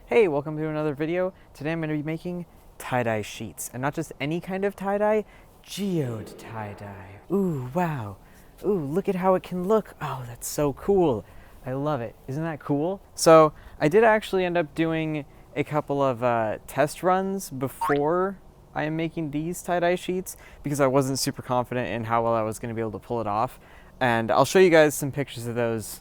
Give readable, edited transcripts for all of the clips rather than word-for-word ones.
Hey, welcome to another video. Today I'm going to be making tie-dye sheets, and not just any kind of tie-dye, geode tie-dye. Ooh, wow. Ooh, look at how it can look. Oh, that's so cool. I love it. Isn't that cool? So I did actually end up doing a couple of test runs before I am making these tie-dye sheets because I wasn't super confident in how well I was going to be able to pull it off. And I'll show you guys some pictures of those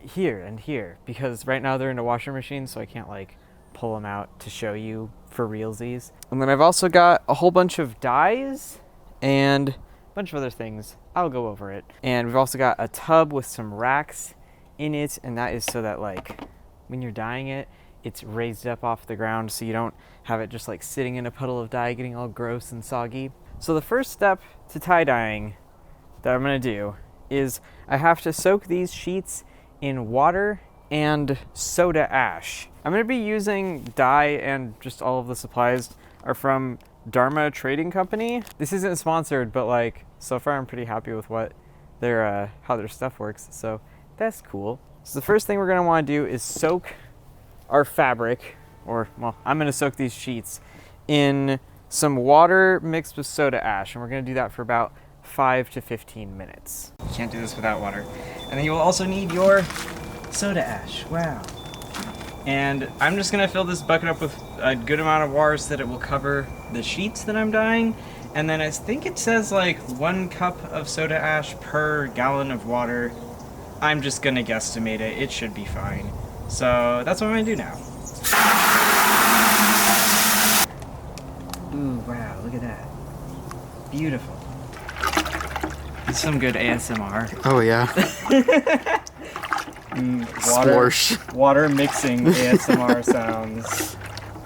here and here because right now they're in a washer machine, so I can't like pull them out to show you for realsies. And then I've also got a whole bunch of dyes and a bunch of other things. I'll go over it. And we've also got a tub with some racks in it, and that is so that like when you're dyeing it, it's raised up off the ground so you don't have it just like sitting in a puddle of dye getting all gross and soggy. So the first step to tie dyeing that I'm going to do is I have to soak these sheets in water and soda ash. I'm going to be using dye, and just all of the supplies are from Dharma Trading Company. This isn't sponsored, but like so far I'm pretty happy with what their how their stuff works, so that's cool. So the first thing we're going to want to do is soak our fabric, or well, I'm going to soak these sheets in some water mixed with soda ash, and we're going to do that for about 5 to 15 minutes. You can't do this without water. And then you will also need your soda ash. Wow. And I'm just gonna fill this bucket up with a good amount of water so that it will cover the sheets that I'm dyeing. And then I think it says like 1 cup of soda ash per gallon of water. I'm just gonna guesstimate it. It should be fine. So that's what I'm gonna do now. Ooh, wow, look at that. Beautiful. It's some good ASMR. Oh yeah. Water mixing ASMR sounds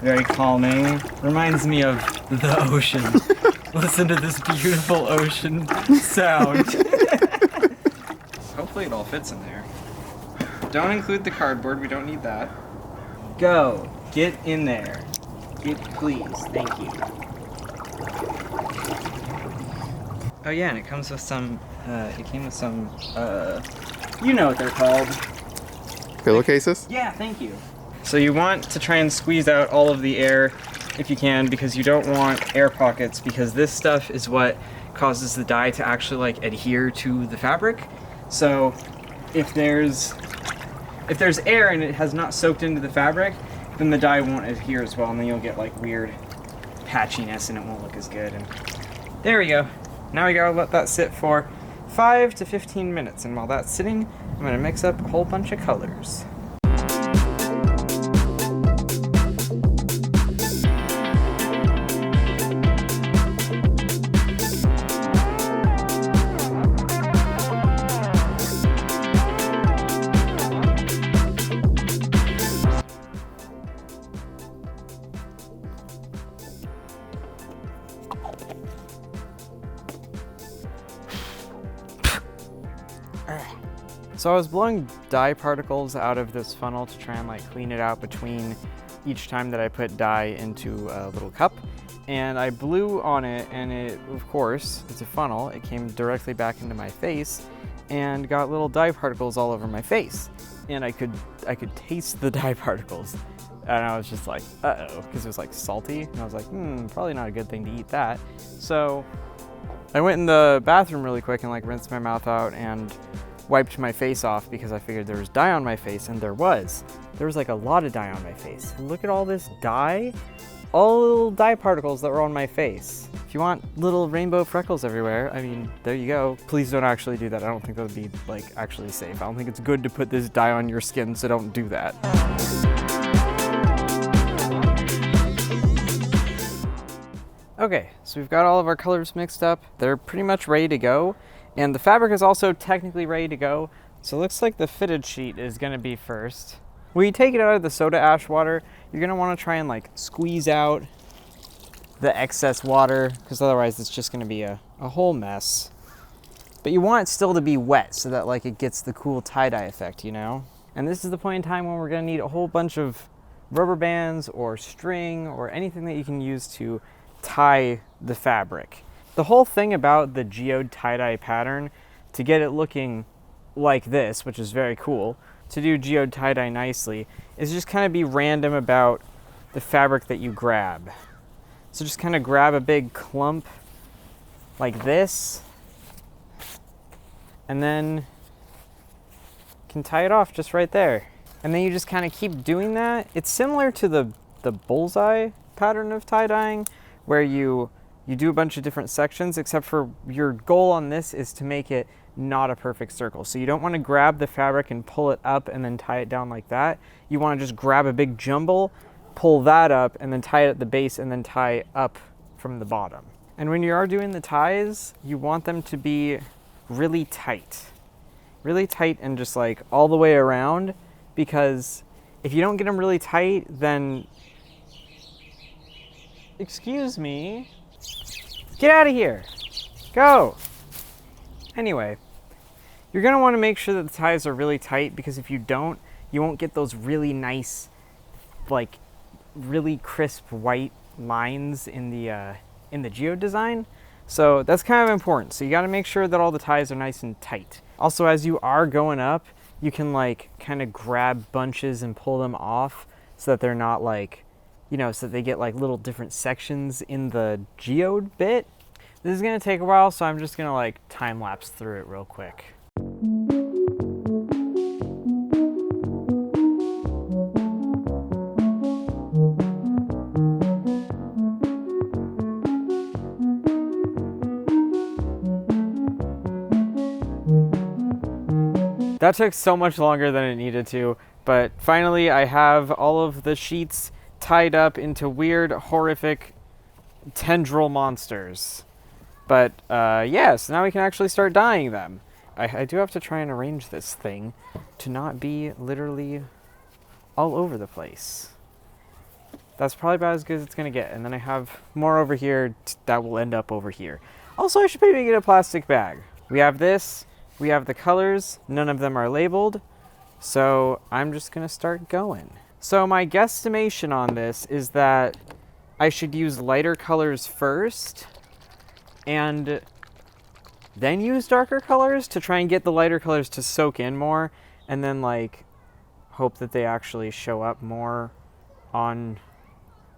very calming. Reminds me of the ocean. Listen to this beautiful ocean sound. Hopefully it all fits in there. Don't include the cardboard, we don't need that. Go, get in there. Get, please, thank you. Oh yeah, and it comes with some, you know what they're called. Pillowcases? Yeah, thank you. So you want to try and squeeze out all of the air if you can, because you don't want air pockets, because this stuff is what causes the dye to actually like adhere to the fabric. So if there's air and it has not soaked into the fabric, then the dye won't adhere as well, and then you'll get like weird patchiness and it won't look as good. And there we go. Now we gotta let that sit for 5 to 15 minutes, and while that's sitting, I'm gonna mix up a whole bunch of colors. So I was blowing dye particles out of this funnel to try and like clean it out between each time that I put dye into a little cup. And I blew on it, and it, of course, it's a funnel. It came directly back into my face and got little dye particles all over my face. And I could taste the dye particles. And I was just like, uh-oh, because it was like salty. And I was like, probably not a good thing to eat that. So I went in the bathroom really quick and like rinsed my mouth out and wiped my face off because I figured there was dye on my face, and there was. There was like a lot of dye on my face. Look at all this dye. All the little dye particles that were on my face. If you want little rainbow freckles everywhere, I mean, there you go. Please don't actually do that. I don't think that would be like actually safe. I don't think it's good to put this dye on your skin, so don't do that. Okay, so we've got all of our colors mixed up. They're pretty much ready to go. And the fabric is also technically ready to go. So it looks like the fitted sheet is gonna be first. When you take it out of the soda ash water, you're gonna wanna try and like squeeze out the excess water, because otherwise it's just gonna be a whole mess. But you want it still to be wet so that like it gets the cool tie-dye effect, you know? And this is the point in time when we're gonna need a whole bunch of rubber bands or string or anything that you can use to tie the fabric. The whole thing about the geode tie-dye pattern, to get it looking like this, which is very cool, to do geode tie-dye nicely is just kind of be random about the fabric that you grab. So just kind of grab a big clump like this, and then you can tie it off just right there. And then you just kind of keep doing that. It's similar to the bullseye pattern of tie-dyeing, where you do a bunch of different sections, except for your goal on this is to make it not a perfect circle. So you don't want to grab the fabric and pull it up and then tie it down like that. You want to just grab a big jumble, pull that up, and then tie it at the base, and then tie up from the bottom. And when you are doing the ties, you want them to be really tight and just like all the way around, because if you don't get them really tight, then, excuse me, get out of here, go. Anyway, you're gonna want to make sure that the ties are really tight, because if you don't, you won't get those really nice, like really crisp white lines in the geode design. So that's kind of important. So you got to make sure that all the ties are nice and tight. Also, as you are going up, you can like kind of grab bunches and pull them off so that they're not like, you know, so that they get like little different sections in the geode bit. This is gonna take a while, so I'm just gonna like time lapse through it real quick. That took so much longer than it needed to, but finally I have all of the sheets tied up into weird, horrific tendril monsters. But yeah, so now we can actually start dyeing them. I do have to try and arrange this thing to not be literally all over the place. That's probably about as good as it's gonna get. And then I have more over here that will end up over here. Also, I should maybe get a plastic bag. We have this. We have the colors, none of them are labeled, so I'm just gonna start going. So my guesstimation on this is that I should use lighter colors first and then use darker colors to try and get the lighter colors to soak in more, and then like hope that they actually show up more on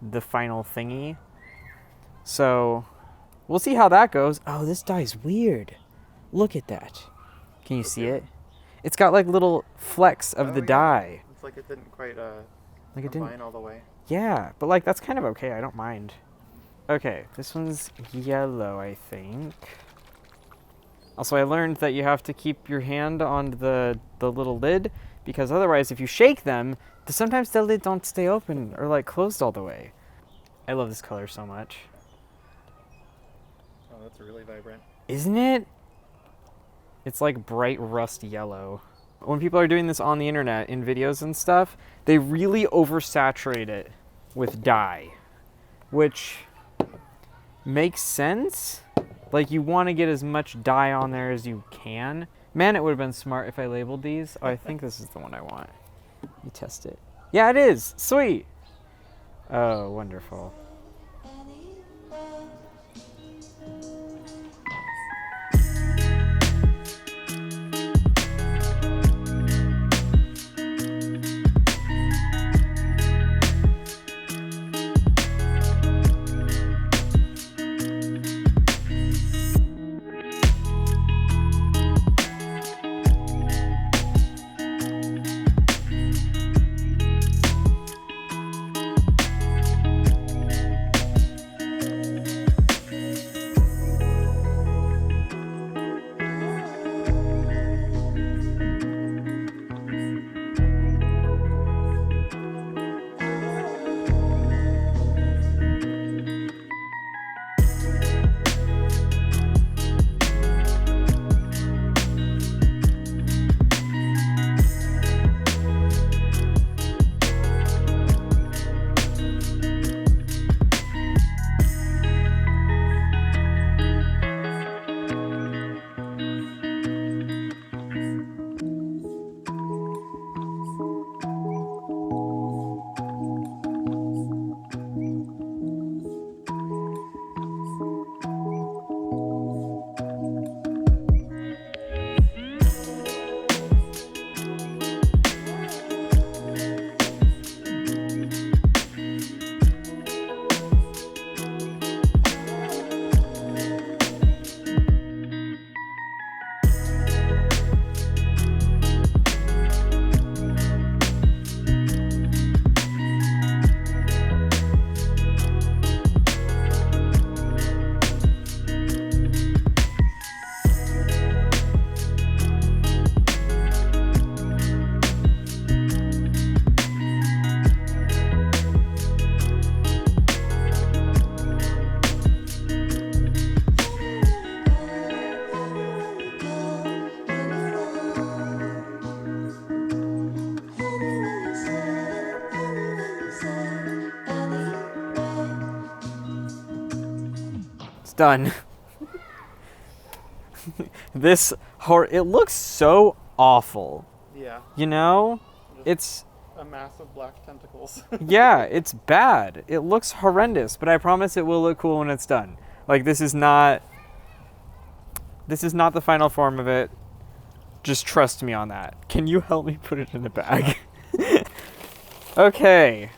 the final thingy. So we'll see how that goes. Oh, this dye's weird. Look at that. Can you see it? It's got like little flecks of the dye. It's like it didn't quite like it combine all the way. Yeah, but like that's kind of okay. I don't mind. Okay, this one's yellow, I think. Also, I learned that you have to keep your hand on the little lid, because otherwise, if you shake them, sometimes the lid don't stay open or like closed all the way. I love this color so much. Oh, that's really vibrant. Isn't it? It's like bright rust yellow. When people are doing this on the internet in videos and stuff, they really oversaturate it with dye, which makes sense. Like, you want to get as much dye on there as you can. Man, it would have been smart if I labeled these. Oh, I think this is the one I want. Let me test it. Yeah, it is. Sweet. Oh, wonderful. done. It looks so awful. Yeah. You know? Just It's, a mass of black tentacles. yeah, it's bad. It looks horrendous, but I promise it will look cool when it's done. Like, this is not the final form of it. Just trust me on that. Can you help me put it in a bag? Okay.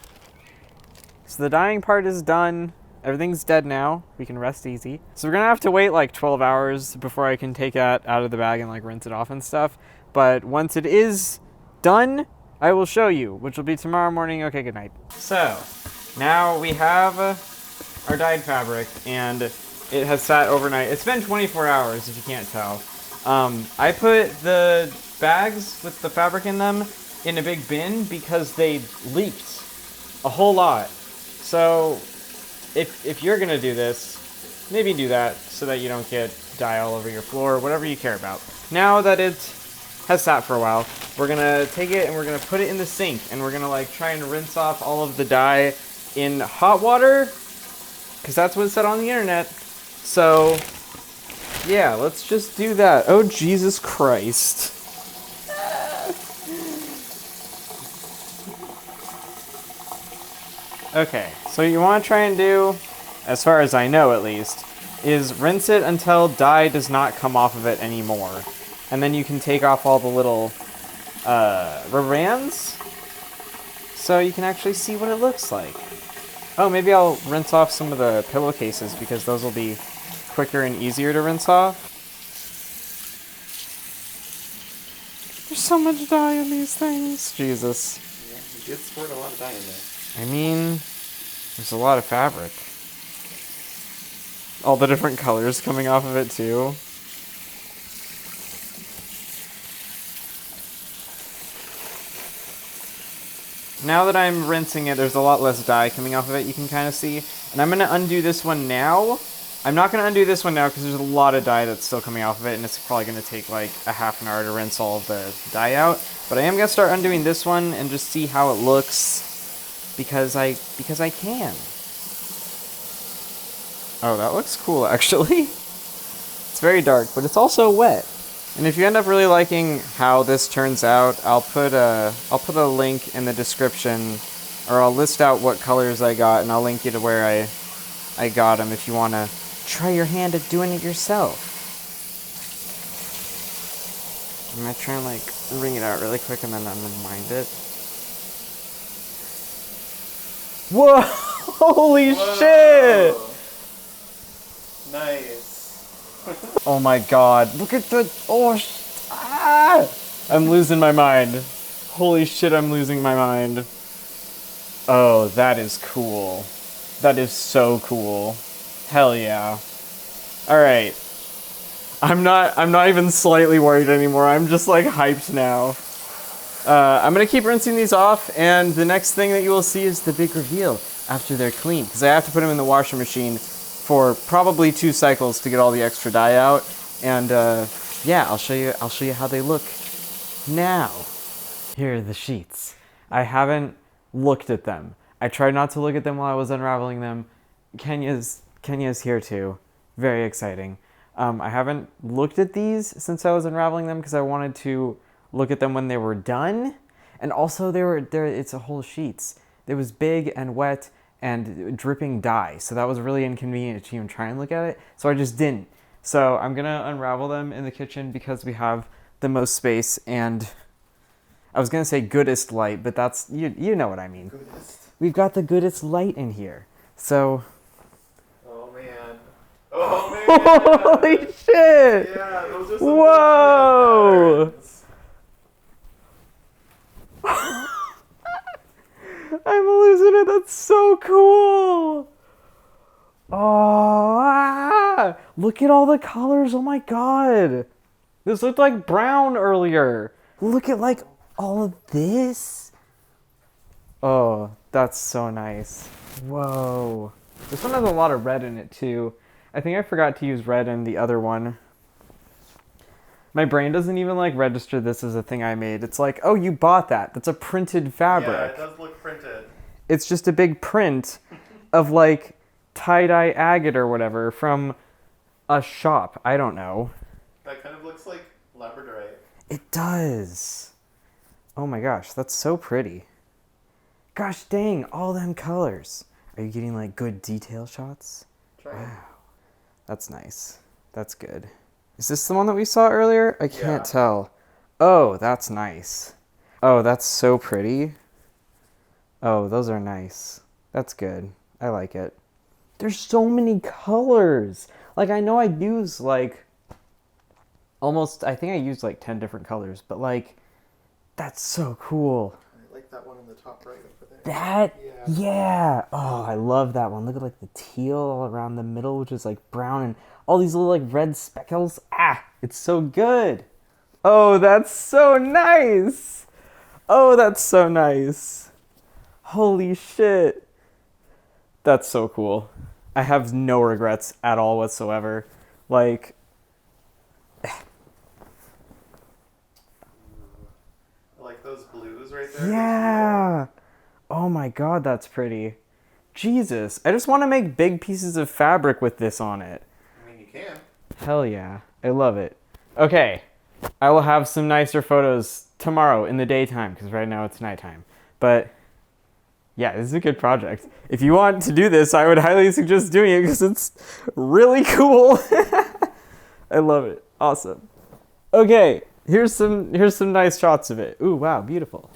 So the dyeing part is done. Everything's dead now. We can rest easy. So we're gonna have to wait like 12 hours before I can take it out of the bag and like rinse it off and stuff. But once it is done, I will show you, which will be tomorrow morning. Okay, good night. So now we have our dyed fabric, and it has sat overnight. It's been 24 hours, if you can't tell. I put the bags with the fabric in them in a big bin because they leaked a whole lot. So if you're gonna do this, maybe do that so that you don't get dye all over your floor, whatever you care about. Now that it has sat for a while, we're gonna take it and we're gonna put it in the sink, and we're gonna like try and rinse off all of the dye in hot water, because that's what it said on the internet. So yeah, let's just do that. Oh, Jesus Christ. Okay, so what you want to try and do, as far as I know at least, is rinse it until dye does not come off of it anymore. And then you can take off all the little rubber bands, so you can actually see what it looks like. Oh, maybe I'll rinse off some of the pillowcases, because those will be quicker and easier to rinse off. There's so much dye in these things. Jesus. Yeah, you did squirt a lot of dye in there. I mean, there's a lot of fabric. All the different colors coming off of it too. Now that I'm rinsing it, there's a lot less dye coming off of it, you can kind of see. And I'm going to undo this one now. I'm not going to undo this one now because there's a lot of dye that's still coming off of it, and it's probably going to take like a half an hour to rinse all of the dye out. But I am going to start undoing this one and just see how it looks, because I can. Oh, that looks cool actually. It's very dark, but it's also wet. And if you end up really liking how this turns out, I'll put a link in the description, or I'll list out what colors I got, and I'll link you to where I got them if you want to try your hand at doing it yourself. I'm going to try and like wring it out really quick and then unwind it. Whoa! Holy shit! Nice. Oh my god, look at the, I'm losing my mind. Holy shit, I'm losing my mind. Oh, that is cool. That is so cool. Hell yeah. Alright. I'm not even slightly worried anymore. I'm just like hyped now. I'm gonna keep rinsing these off, and the next thing that you will see is the big reveal after they're clean, because I have to put them in the washer machine for probably 2 cycles to get all the extra dye out. And yeah, I'll show you how they look now. Here are the sheets. I haven't looked at them. I tried not to look at them while I was unraveling them. Kenya's here too. Very exciting. I haven't looked at these since I was unraveling them because I wanted to look at them when they were done. And also it's a whole sheets. It was big and wet and dripping dye, so that was really inconvenient to even try and look at it, so I just didn't. So I'm gonna unravel them in the kitchen because we have the most space, and I was gonna say goodest light, but that's, you know what I mean. Goodest. We've got the goodest light in here, so. Oh man. Oh man. Holy shit! Yeah, those are some Whoa! I'm losing it. That's so cool. Oh, look at all the colors. Oh my god. This looked like brown earlier. Look at like all of this. Oh, that's so nice. Whoa. This one has a lot of red in it too. I think I forgot to use red in the other one. My brain doesn't even like register this as a thing I made. It's like, oh, you bought that. That's a printed fabric. Yeah, it does look printed. It's just a big print of like tie-dye agate or whatever from a shop. I don't know. That kind of looks like labradorite. It does. Oh my gosh, that's so pretty. Gosh dang, all them colors. Are you getting like good detail shots? Try it. Wow. That's nice. That's good. Is this the one that we saw earlier? I can't tell. Oh, that's nice. Oh, that's so pretty. Oh, those are nice. That's good. I like it. There's so many colors. Like, I know I use like almost, I think I used like 10 different colors, but like, that's so cool. I like that one in the top right over there. That? Yeah. Oh, I love that one. Look at like the teal all around the middle, which is like brown, and all these little like red speckles. Ah, it's so good. Oh, that's so nice. Oh, that's so nice. Holy shit. That's so cool. I have no regrets at all whatsoever. Like, I like those blues right there. yeah. Oh my god, that's pretty. Jesus, I just want to make big pieces of fabric with this on it. I mean, you can. Hell yeah. I love it. Okay, I will have some nicer photos tomorrow in the daytime, because right now it's nighttime. But yeah, this is a good project. If you want to do this, I would highly suggest doing it because it's really cool. I love it. Awesome. Okay, here's some nice shots of it. Ooh, wow, beautiful.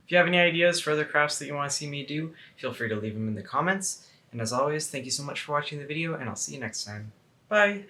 If you have any ideas for other crafts that you want to see me do, feel free to leave them in the comments. And as always, thank you so much for watching the video, and I'll see you next time. Bye!